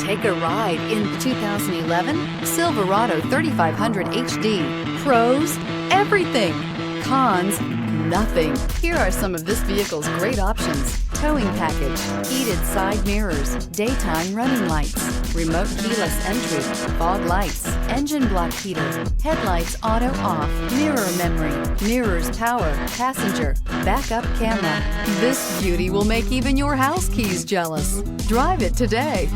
Take a ride in the 2011 Silverado 3500 HD. Pros, everything. Cons, nothing. Here are some of this vehicle's great options: towing package, heated side mirrors, daytime running lights, remote keyless entry, fog lights, engine block heater, headlights auto off, mirror memory, mirrors power, passenger, backup camera. This beauty will make even your house keys jealous. Drive it today.